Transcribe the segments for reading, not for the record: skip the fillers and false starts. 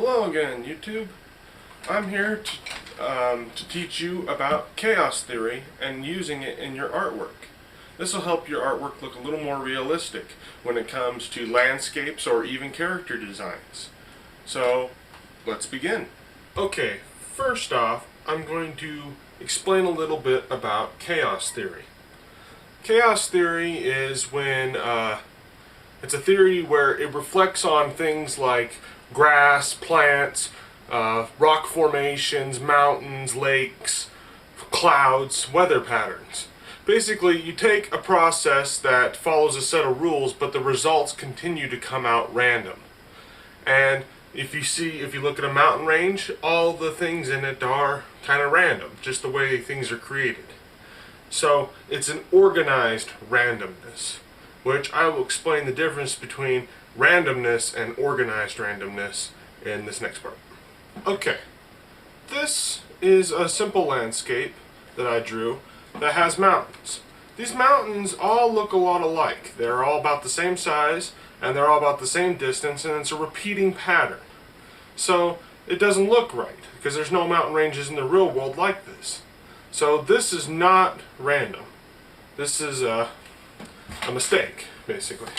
Hello again, YouTube. I'm here to teach you about chaos theory and using it in your artwork. This will help your artwork look a little more realistic when it comes to landscapes or even character designs. So, let's begin. Okay, first off, I'm going to explain a little bit about chaos theory. Chaos theory is when it's a theory where it reflects on things like grass, plants, rock formations, mountains, lakes, clouds, weather patterns. Basically, you take a process that follows a set of rules, but the results continue to come out random. And if you look at a mountain range, all the things in it are kind of random, just the way things are created. So it's an organized randomness, which I will explain the difference between randomness and organized randomness in this next part. Okay, this is a simple landscape that I drew that has mountains. These mountains all look a lot alike. They're all about the same size and they're all about the same distance, and it's a repeating pattern. So it doesn't look right because there's no mountain ranges in the real world like this. So this is not random. This is a mistake, basically.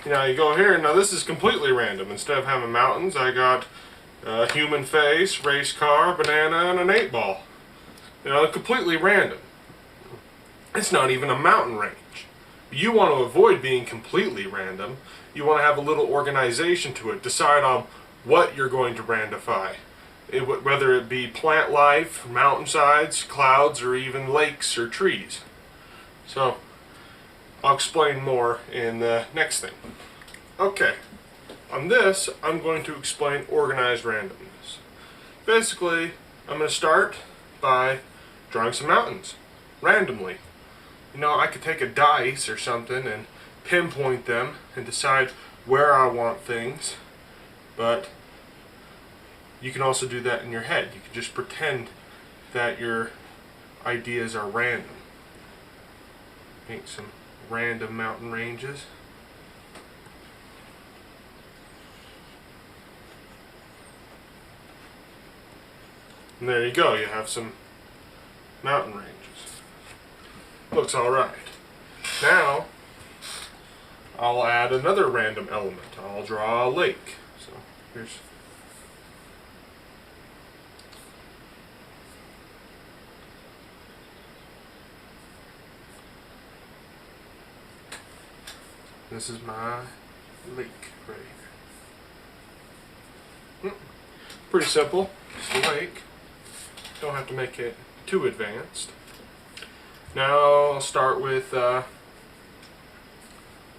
Now you go here, now this is completely random. Instead of having mountains, I got a human face, race car, banana, and an 8-ball. Completely random. It's not even a mountain range. You want to avoid being completely random. You want to have a little organization to it. Decide on what you're going to randify. Whether it be plant life, mountainsides, clouds, or even lakes or trees. So, I'll explain more in the next thing. Okay, on this, I'm going to explain organized randomness. Basically, I'm going to start by drawing some mountains, randomly. I could take a dice or something and pinpoint them and decide where I want things, but you can also do that in your head. You can just pretend that your ideas are random. Paint some random mountain ranges. And there you go, you have some mountain ranges. Looks alright. Now, I'll add another random element. I'll draw a lake. So, here's This is my lake right here. Pretty simple. Just a lake. Don't have to make it too advanced. Now I'll start with,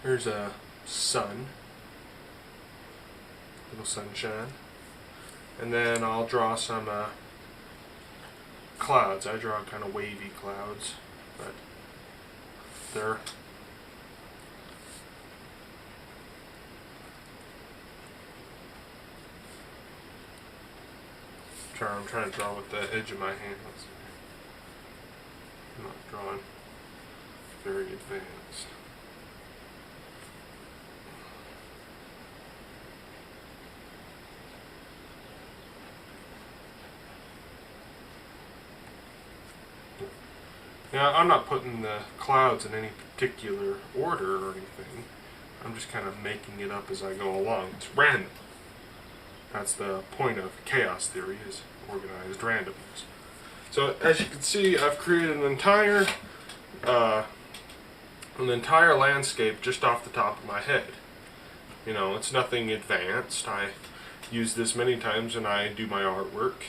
here's a sun. Little sunshine. And then I'll draw some clouds. I draw kind of wavy clouds, but they're I'm trying to draw with the edge of my hand. I'm not drawing very advanced. Now, I'm not putting the clouds in any particular order or anything. I'm just kind of making it up as I go along. It's random. That's the point of chaos theory, is organized randomness. So as you can see, I've created an entire landscape just off the top of my head. It's nothing advanced. I use this many times when I do my artwork.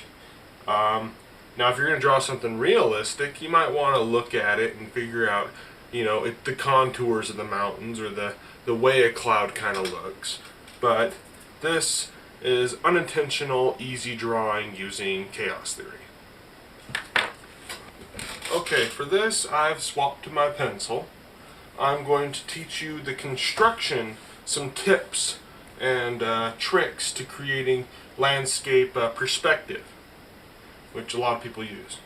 Now if you're going to draw something realistic, you might want to look at it and figure out, the contours of the mountains or the way a cloud kind of looks. But this is unintentional, easy drawing using chaos theory. Okay, for this I've swapped to my pencil. I'm going to teach you the construction, some tips and tricks to creating landscape perspective, which a lot of people use.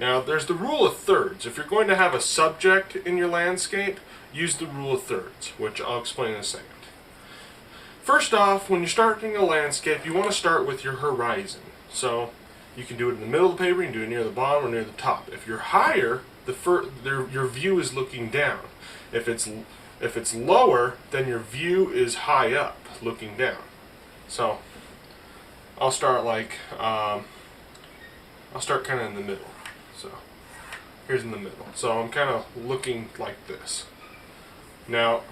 Now, there's the rule of thirds. If you're going to have a subject in your landscape, use the rule of thirds, which I'll explain in a second. First off, when you're starting a landscape, you want to start with your horizon. So you can do it in the middle of the paper, you can do it near the bottom or near the top. If you're higher, your view is looking down. If it's lower, then your view is high up, looking down. So I'll start kind of in the middle. So here's in the middle. So I'm kind of looking like this. Now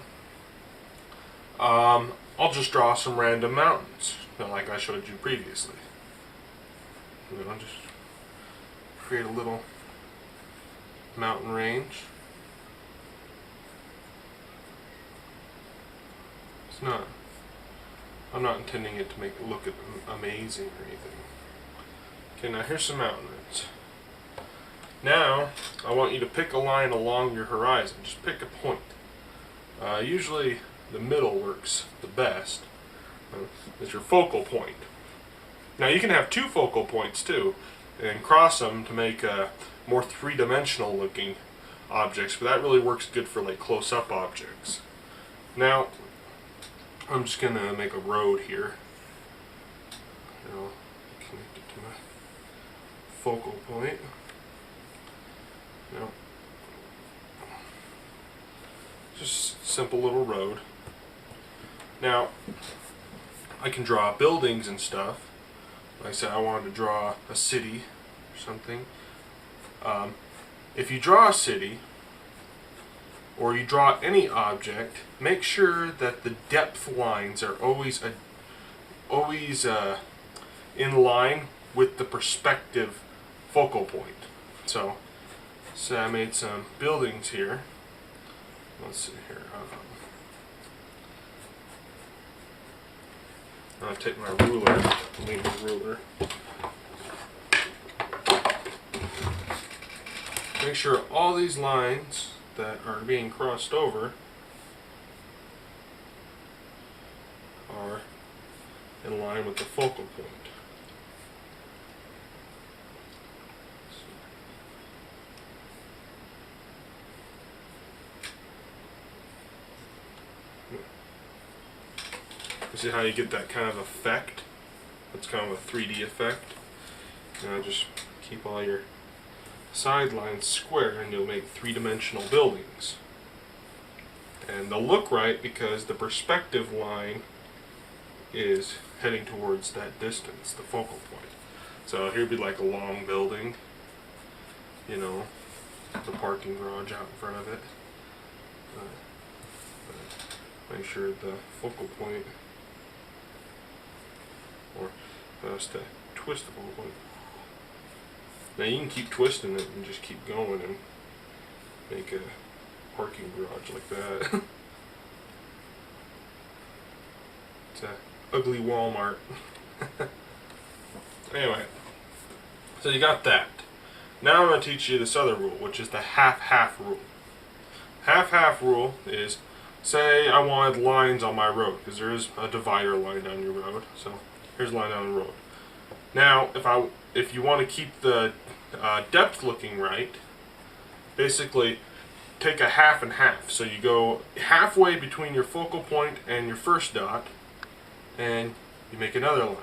I'll just draw some random mountains, like I showed you previously. I'll just create a little mountain range. I'm not intending it to make it look amazing or anything. Okay, now here's some mountains. Now I want you to pick a line along your horizon. Just pick a point. Usually the middle works the best. Is your focal point. Now you can have two focal points too, and cross them to make more three-dimensional looking objects, but that really works good for like close-up objects. Now I'm just going to make a road here. I'll connect it to my focal point. Now, just a simple little road. Now, I can draw buildings and stuff. Like I said, I wanted to draw a city or something. If you draw a city, or you draw any object, make sure that the depth lines are always in line with the perspective focal point. So I made some buildings here. Let's see here. I'll take my ruler, lean the ruler. Make sure all these lines that are being crossed over are in line with the focal point. You see how you get that kind of effect? That's kind of a 3D effect. Now just keep all your sidelines square and you'll make three-dimensional buildings. And they'll look right because the perspective line is heading towards that distance, the focal point. So here'd be like a long building, you know, the parking garage out in front of it. Make sure the focal point, or to twist the focal point. Now you can keep twisting it and just keep going and make a parking garage like that. It's a ugly Walmart. Anyway, so you got that. Now I'm going to teach you this other rule, which is the half-half rule. Half-half rule is, say I wanted lines on my road, because there is a divider line down your road. So here's a line down the road. Now, if you want to keep the depth looking right, basically take a half and half. So you go halfway between your focal point and your first dot, and you make another line.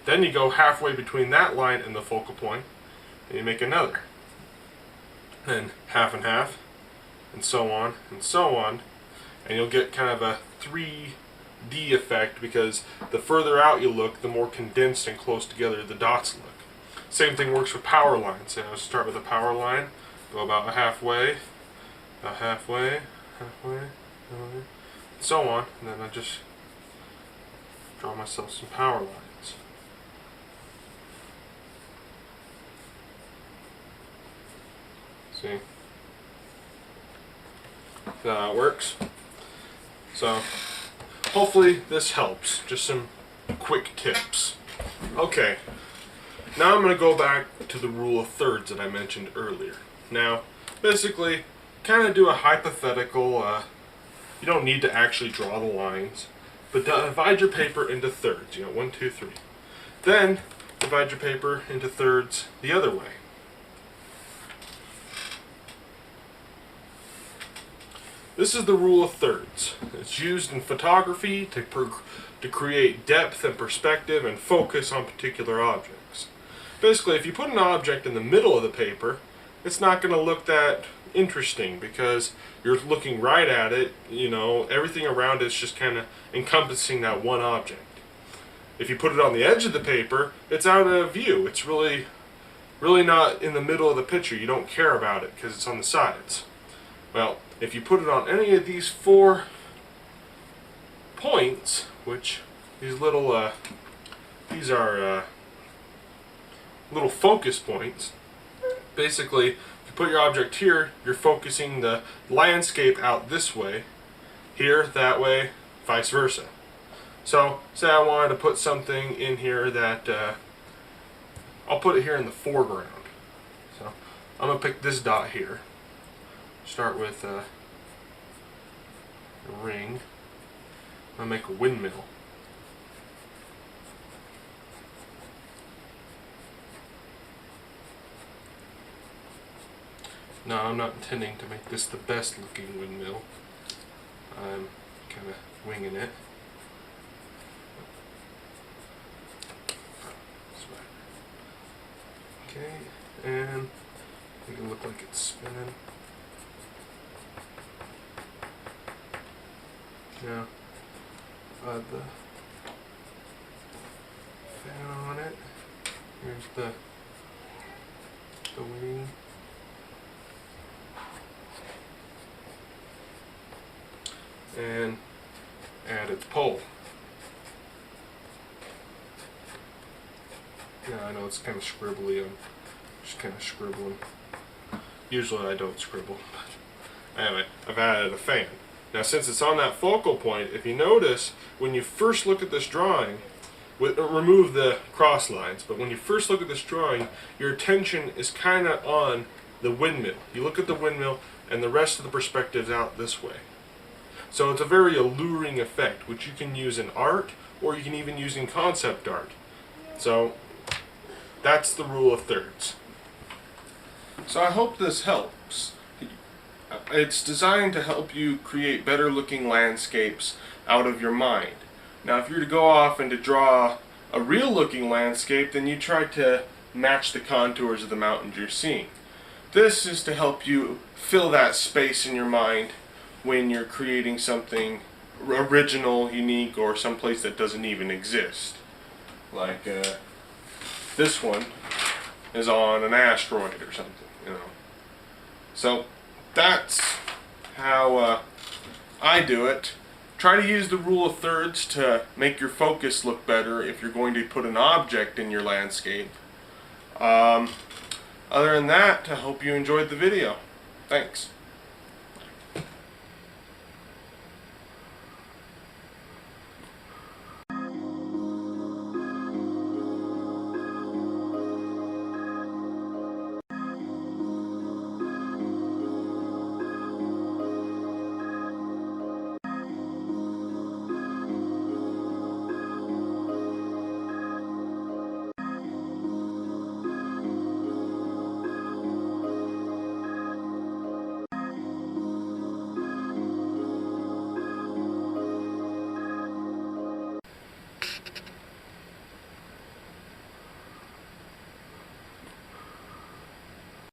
Then you go halfway between that line and the focal point, and you make another. And half and half, and so on, and so on. And you'll get kind of a 3D effect, because the further out you look, the more condensed and close together the dots look. Same thing works with power lines. So I'll start with a power line, go about halfway, halfway, and so on, and then I just draw myself some power lines. See? See how that works? So, hopefully this helps. Just some quick tips. Okay, now I'm going to go back to the rule of thirds that I mentioned earlier. Now, basically, kind of do a hypothetical, you don't need to actually draw the lines, but divide your paper into thirds, 1, 2, 3. Then, divide your paper into thirds the other way. This is the rule of thirds. It's used in photography to create depth and perspective and focus on particular objects. Basically, if you put an object in the middle of the paper, it's not going to look that interesting because you're looking right at it, you know, everything around it's just kind of encompassing that one object. If you put it on the edge of the paper, it's out of view. It's really not in the middle of the picture. You don't care about it because it's on the sides. Well, if you put it on any of these 4 points, which these little these are little focus points. Basically, if you put your object here, you're focusing the landscape out this way, here, that way, vice versa. So, say I wanted to put something in here that, I'll put it here in the foreground. So, I'm going to pick this dot here. Start with a ring. I'm going to make a windmill. No, I'm not intending to make this the best looking windmill. I'm kind of winging it. Okay, and make it look like it's spinning. Now, add the fan on it. Here's the wing. And add its pole. Yeah, I know it's kind of scribbly. I'm just kind of scribbling. Usually I don't scribble, but anyway, I've added a fan. Now, since it's on that focal point, if you notice, when you first look at this drawing, remove the cross lines, but when you first look at this drawing, your attention is kind of on the windmill. You look at the windmill, and the rest of the perspective's out this way. So it's a very alluring effect, which you can use in art, or you can even use in concept art. So that's the rule of thirds. So I hope this helps. It's designed to help you create better looking landscapes out of your mind. Now, if you're to go off and to draw a real looking landscape, then you try to match the contours of the mountains you're seeing. This is to help you fill that space in your mind when you're creating something original, unique, or someplace that doesn't even exist. Like this one is on an asteroid or something, you know. So that's how I do it. Try to use the rule of thirds to make your focus look better if you're going to put an object in your landscape. Other than that, I hope you enjoyed the video. Thanks.